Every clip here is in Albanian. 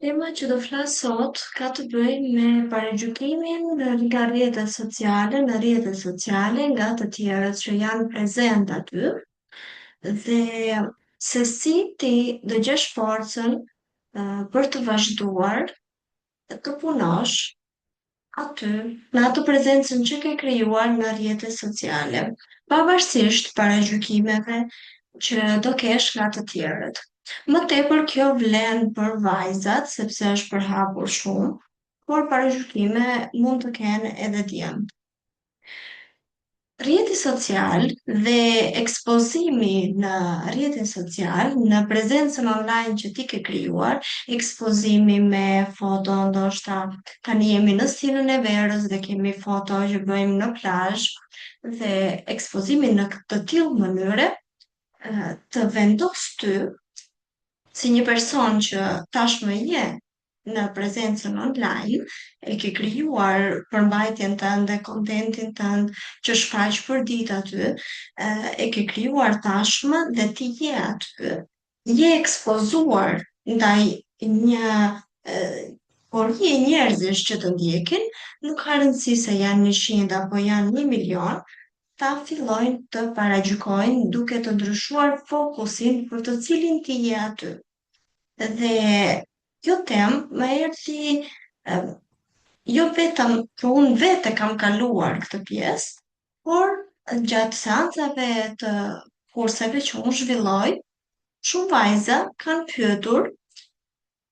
Tema që do flas sot ka të bëjë me paragjykimin nga rrjetet sociale, në rrjetet sociale nga të tjerët që janë prezent aty dhe se si ti do gjesh forcën për të vazhduar të punosh aty në atë prezencën që ke krijuar në rrjetet sociale, pavarësisht paragjykimeve që do kesh nga të tjerët. Më tepër kjo vlen për vajzat, sepse është përhapur shumë, por paragjykime mund të kenë edhe djemt. Rrjeti social dhe ekspozimi në rrjetin social, në prezencën online që ti ke krijuar, ekspozimi me foto, ndoshta tani jemi në stilin e verës dhe kemi foto që bëjmë në plazh dhe ekspozimi në këtë tillë mënyre të vendos ty si një person që tashmë je në prezencën online, e ke krijuar përmbajtjen tënde, kontentin tënd që shfaq për ditë aty, e ke krijuar tashmë dhe ti je aty, je ekspozuar ndaj një porrije njerëzish që të ndjekin, nuk ka rëndësi se janë 100 apo janë 1 milion, ta fillojnë të paragjykojnë duke të ndryshuar fokusin për të cilin ti je aty. Dhe kjo temë më erdhi jo vetëm që unë vete kam kaluar këtë pjesë, por gjatë seancave të kurseve që unë zhvilloj, shumë vajza kanë pyetur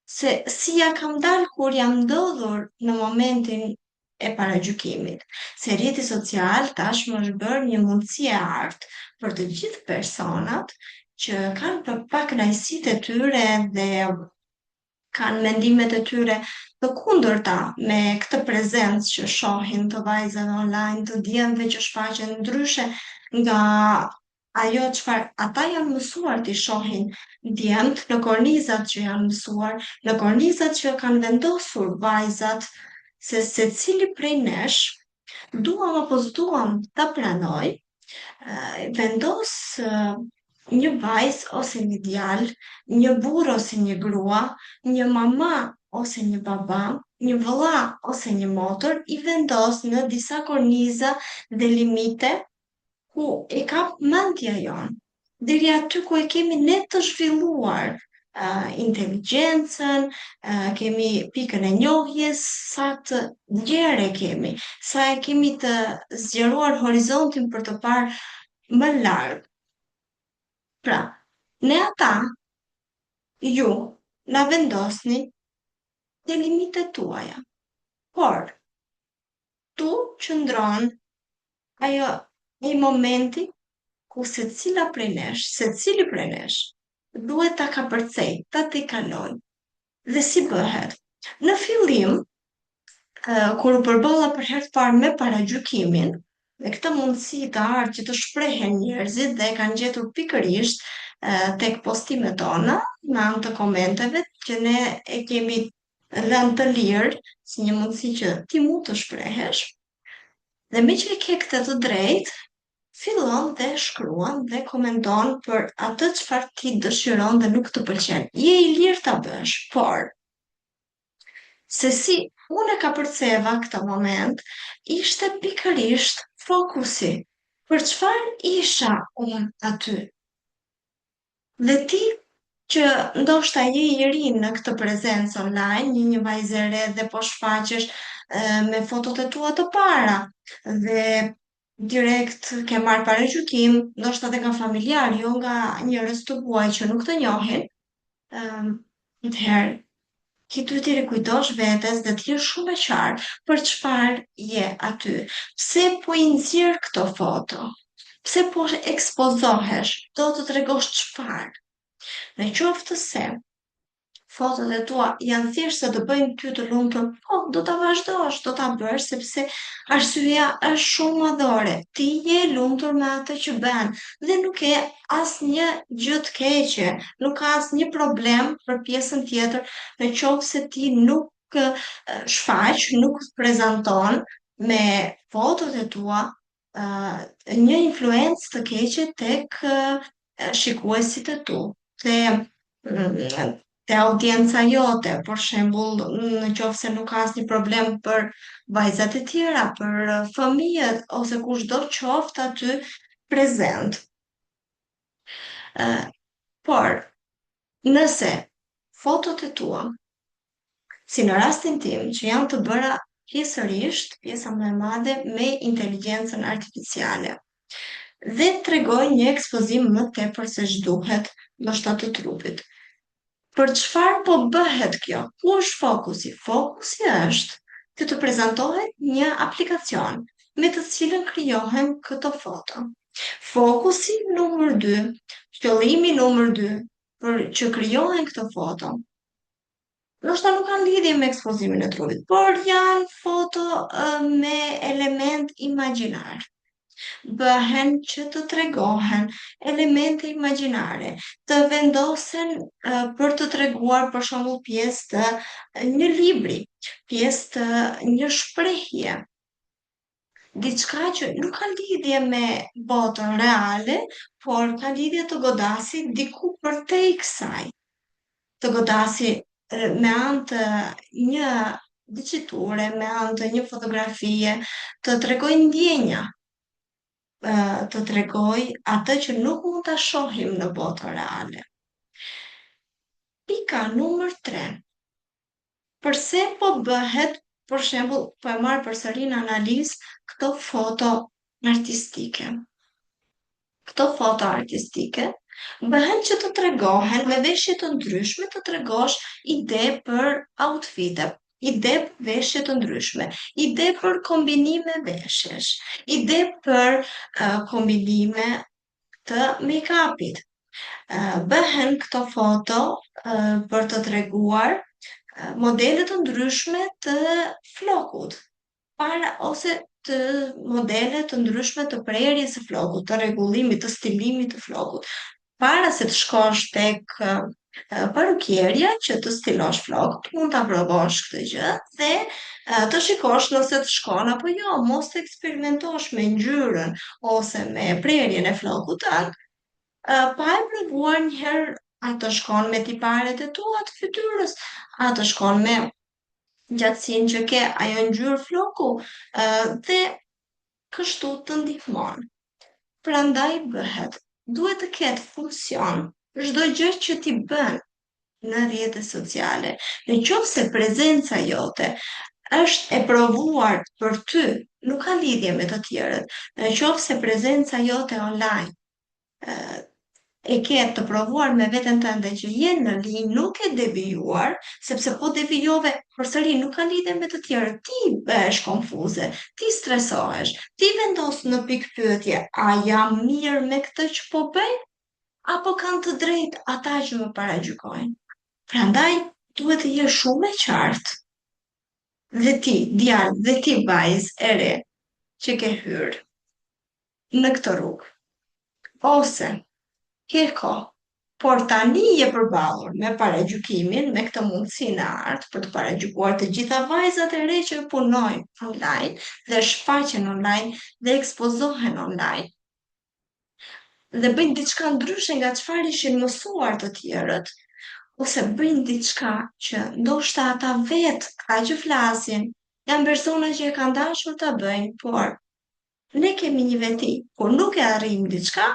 se si ja kam dalë kur jam ndodhur në momentin e paragjykimit. Se rrjeti social tashmë është bërë një mundësi e artë për të gjithë personat që kanë për pakënaqësitë e tyre dhe kanë mendimet e tyre të kundërta me këtë prezencë që shohin të vajzave online, të djemve që shfaqen ndryshe nga ajo çfarë ata janë mësuar të shohin djemt në kornizat që janë mësuar, në kornizat që kanë vendosur vajzat se secili prej nesh, duam apo s'duam ta pranoj, vendos një vajzë ose një djalë, një burrë ose një grua, një mama ose një baba, një vëlla ose një motër, i vendos në disa korniza dhe limite ku e kap mendja jonë, deri aty ku e kemi ne të zhvilluar inteligjencën, kemi pikën e njohjes, sa të gjerë kemi, sa e kemi të zgjeruar horizontin për të parë më larg. Pra, ne ata, ju, na vendosni te limitet tuaja. Por, tu qëndron ajo ai momenti ku se cili prej nesh duhet ta kapërcej, ta tejkaloj. Dhe si bëhet? Në fillim, kur u përbolla për herë të parë me paragjykimin, me këtë mundësi të artë që të shprehen njerëzit dhe e kanë gjetur pikërisht tek postimet tona, në anë të komenteve, që ne e kemi lënë të lirë si një mundësi që ti mund të shprehesh, dhe me që e ke këtë të drejtë, fillon dhe shkruan dhe komenton për atë çfarë ti dëshiron dhe nuk të pëlqen. Je i lirë ta bësh, por se si unë e kapërceva këtë moment, ishte pikërisht fokusi. Për çfarë isha unë aty? Dhe ti që ndoshta je i ri në këtë prezencë online, një vajzë e re dhe po shfaqesh me fotot e tua të para dhe direkt ke marrë paragjykim, ndoshta edhe nga familjar, jo nga njerëz të huaj që nuk të njohin, atëherë ki duhet i rikujtosh vetes dhe të jesh shumë e qartë për çfarë je aty. Pse po i nxjerr këto foto? Pse po ekspozohesh? Do të tregosh çfarë? Në qoftë se fotot e tua janë thjesht se të bëjnë ty të lumtur, po do ta vazhdosh, do ta bësh sepse arsyeja është shumë madhore. Ti je e lumtur me atë që bën dhe nuk ke asnjë gjë të keqe, nuk ka asnjë problem për pjesën tjetër, në qoftë se ti nuk shfaq, nuk prezanton me fotot e tua një influencë të keqe tek shikuesit e tu. Dhe te audienca jote, për shembull, në qoftë se nuk ka asnjë problem për vajzat e tjera, për fëmijët ose kushdo qoftë aty prezent. Uh, por nëse fotot e tua, si në rastin tim, që janë të bëra pjesërisht, pjesa më e madhe me inteligjencën artificiale, dhe tregoj një ekspozim më tepër se ç'duhet, ndoshta të trupit. Për çfarë po bëhet kjo? Ku është fokusi? Fokusi është që të prezantohet një aplikacion me të cilën krijohen këto foto. Fokusi numër 2, qëllimi numër 2 për që krijohen këto foto, ndoshta nuk kanë lidhje me ekspozimin e trupit, por janë foto me element imagjinar. Bëhen që të tregohen elemente imagjinare, të vendosen për të treguar për shembull pjesë të një libri, pjesë të një shprehje, diçka që nuk ka lidhje me botën reale, por ka lidhje të godasi diku përtej kësaj, të godasi me anë të një diciture, me anë të një fotografie, të tregoj ndjenja, të tregoj atë që nuk mund ta shohim në botën reale. Pika numër 3. Përse po bëhet, për shembull, po e marr përsëri në analizë këto foto artistike. Këto foto artistike bëhen që të tregohen me veshje të ndryshme, të tregosh ide për outfite, ide për veshje të ndryshme, ide për kombinime veshjesh, ide për kombinime të make-upit. Bëhen këto foto për të treguar modele të ndryshme të flokut, ose të modele të ndryshme të prerjes së flokut, të rregullimit, të stilimit të flokut. Para se të shkosh tek parukierja që të stilosh flok, mund ta provosh këtë gjë dhe të shikosh nëse të shkon apo jo, mos të eksperimentosh me ngjyrën ose me prerjen e flokut tënd, pa e provuar një herë a të shkon me tiparet e tua të fytyrës, a të shkon me gjatësinë që ke ajo ngjyrë floku, dhe kështu të ndihmon. Prandaj duhet të ketë funksion çdo gjë që ti bën në rrjetet sociale. Në qoftë se prezenca jote është e provuar për ty, nuk ka lidhje me të tjerët. Në qoftë se prezenca jote online e ke të provuar me veten tënde që je në linjë, nuk e devijuar, sepse po devijove përsëri nuk ka lidhje me të tjerët, ti bëhesh konfuze, ti stresohesh, ti vendos në pikë pyetje, a jam mirë me këtë që po bëj? Apo kanë të drejtë ata që më paragjykojnë? Prandaj duhet të jesh shumë e qartë. Dhe ti, djalë, dhe ti vajzë e re që ke hyrë në këtë rrugë. Ose ke kohë, por tani je përballur me paragjykimin, me këtë mundësi në art për të paragjykuar të gjitha vajzat e re që punojnë online dhe shfaqen online dhe ekspozohen online dhe bëjnë diçka ndryshe nga çfarë ishin mësuar të tjerët, ose bëjnë diçka që ndoshta ata vetë, ata që flasin, janë persona që e kanë dashur ta bëjnë, por ne kemi një veti, kur nuk e arrijmë diçka,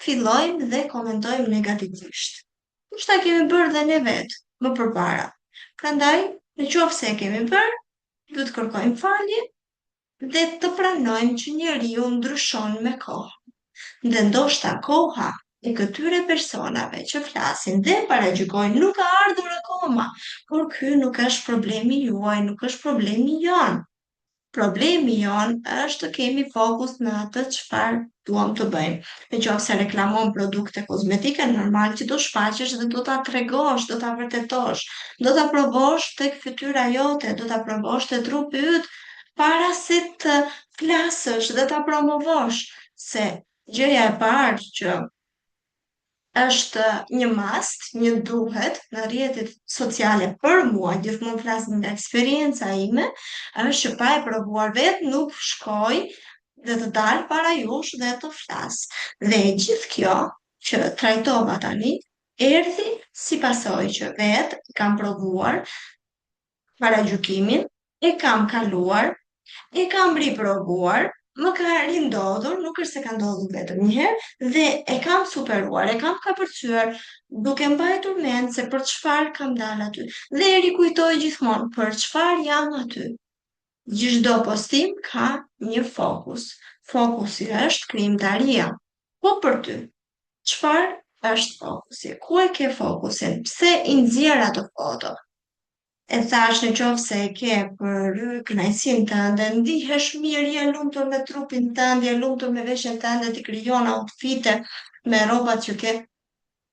fillojmë dhe komentojmë negativisht. Ndoshta kemi bërë dhe ne vetë më përpara. Prandaj, në qoftë se e kemi bërë, duhet të kërkojmë falje dhe të pranojmë që njeriu ndryshon me kohë. Dhe ndoshta koha e këtyre personave që flasin dhe paragjykojnë nuk ka ardhur akoma, por ky nuk është problemi juaj, nuk është problemi jon. Problemi jon është të kemi fokus në atë çfarë duam të bëjmë. Në qoftë se reklamon produkte kozmetike, normal që do shfaqesh dhe do ta tregosh, do ta vërtetosh, do ta provosh tek fytyra jote, do ta provosh te trupi yt para se të flasësh dhe ta promovosh, se gjëja e parë që është një must, një duhet në rrjetet sociale për mua, gjithmonë flas nga eksperienca ime, është që pa e provuar vetë nuk shkoj dhe të dalë para jush dhe të flas. Dhe gjithë kjo që trajtova tani erdhi si pasojë që vetë kam provuar para gjykimin, e kam kaluar, e kam riprovuar, më ka rindodhur, nuk është se ka ndodhur vetëm një herë, dhe e kam superuar, e kam kapërcyer, duke mbajtur mend se për çfarë kam dalë aty. Dhe e rikujtoj gjithmonë për çfarë jam aty. Çdo postim ka një fokus. Fokusi është krijimtaria. Po për ty, çfarë është fokusi? Ku e ke fokusin? Pse i nxjerr ato foto? E thash në qoftë se e ke për kënaqësinë tënde, ndihesh mirë, je lumtur me trupin tënd, je lumtur me veshjen tënde, ti krijon outfite me rrobat që ke.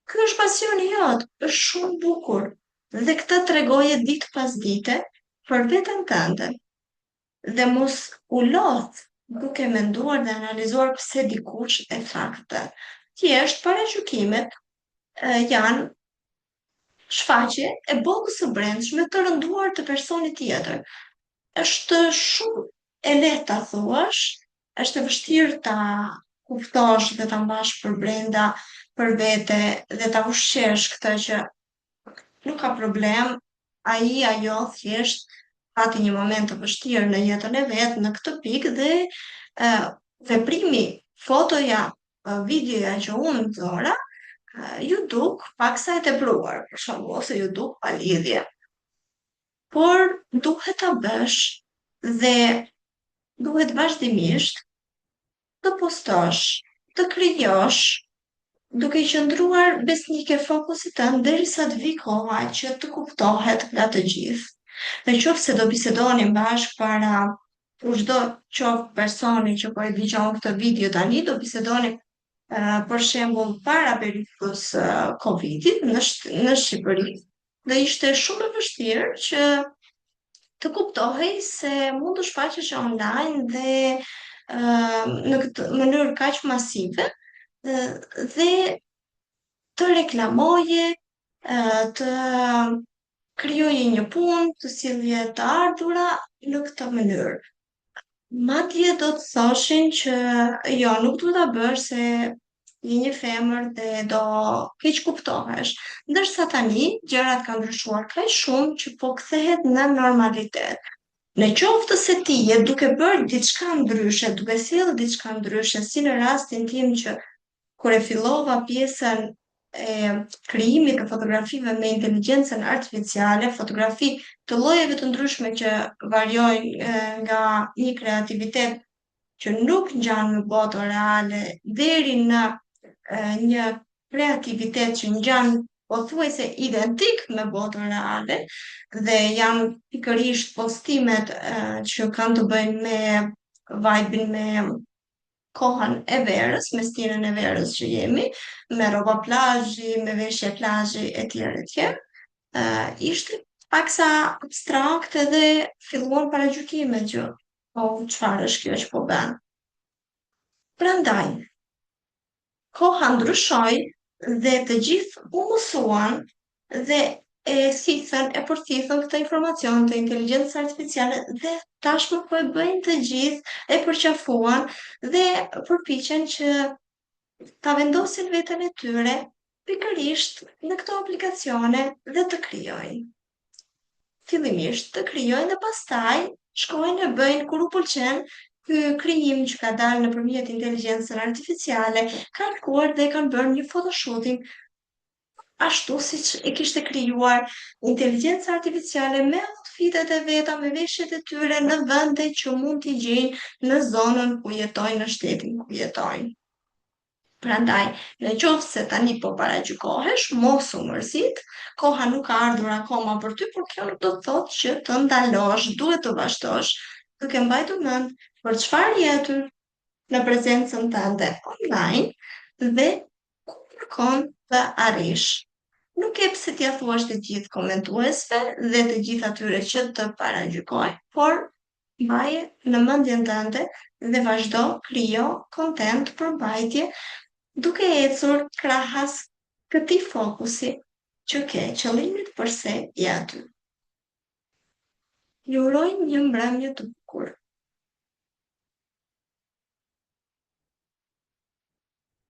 Ky është pasioni jot, është shumë bukur. Dhe këtë tregoje ditë pas dite për veten tënde. Dhe mos u lodh duke menduar dhe analizuar pse dikush e tha këtë. Thjesht paragjykimet janë shfaqje e botës së brendshme të rënduar të personit tjetër. Është shumë e lehtë ta thuash, është e vështirë ta kuptosh dhe ta mbash për brenda për vete dhe ta ushqesh këtë që nuk ka problem, ai ajo thjesht pati një moment të vështirë në jetën e vet në këtë pikë dhe veprimi, fotoja, videoja që unë nxora ju duk paksa e tepruar, për shembull, ose ju duk pa lidhje. Por duhet ta bësh dhe duhet vazhdimisht të postosh, të krijosh, duke qëndruar besnike fokusit tënd derisa të vi koha që të kuptohet nga të gjithë. Në qoftë se do bisedonim bashkë para për çdo qoftë personi që po e dëgjon këtë video tani, do bisedonim për shembull para periudhës Covidit në Shqipëri, do ishte shumë e vështirë që të kuptohej se mund të shfaqesh online dhe në këtë mënyrë kaq masive dhe të reklamoje, të krijoje një punë, të sjellje të ardhura në këtë mënyrë. Madje do të thoshin që jo, nuk duhet ta bësh se je një femër dhe do keq kuptohesh. Ndërsa tani gjërat kanë ndryshuar kaq shumë që po kthehet në normalitet. Në qoftë se ti je duke bërë diçka ndryshe, duke sjellë diçka ndryshe, si në rastin tim që kur e fillova pjesën e krijimit të fotografive me inteligjencën artificiale, fotografi të llojeve të ndryshme që variojnë nga një kreativitet që nuk ngjan në botën reale deri në një kreativitet që ngjan pothuajse identik me botën reale dhe janë pikërisht postimet që kanë të bëjnë me vibe-in, me kohën e verës, me stilin e verës që jemi, me rroba plazhi, me veshje plazhi etj etj. Ishte paksa abstrakte dhe filluan paragjykimet që po çfarë është kjo që po bën. Prandaj, koha ndryshoi dhe të gjithë u mësuan dhe e përthithën këtë informacion të inteligjencës artificiale dhe tashmë po e bëjnë të gjithë, e përqafuan dhe përpiqen që ta vendosin veten e tyre pikërisht në këto aplikacione dhe të krijojnë. Fillimisht të krijojnë dhe pastaj shkojnë e bëjnë kur u pëlqen ky krijim që ka dalë nëpërmjet inteligjencës artificiale, kanë shkuar dhe kanë bërë një photoshooting ashtu siç e kishte krijuar inteligjenca artificiale me outfitet e veta, me veshjet e tyre në vende që mund t'i gjejnë në zonën ku jetojnë, në shtetin ku jetojnë. Prandaj, në qoftë se tani po paragjykohesh, mos u mërzit, koha nuk ka ardhur akoma për ty, por kjo nuk do të thotë që të ndalosh, duhet të vazhdosh, duke mbajtur mend për çfarë je aty në prezencën tënde online dhe ku kërkon të arrish. Nuk e pse t'ia thuash të gjithë komentuesve dhe të gjithë atyre që të paragjykojnë, por mbaje në mendjen tënde dhe vazhdo krijo kontent për mbajtje duke ecur krahas këtij fokusi që ke qëllimit përse je aty. Ju uroj një mbrëmje të bukur.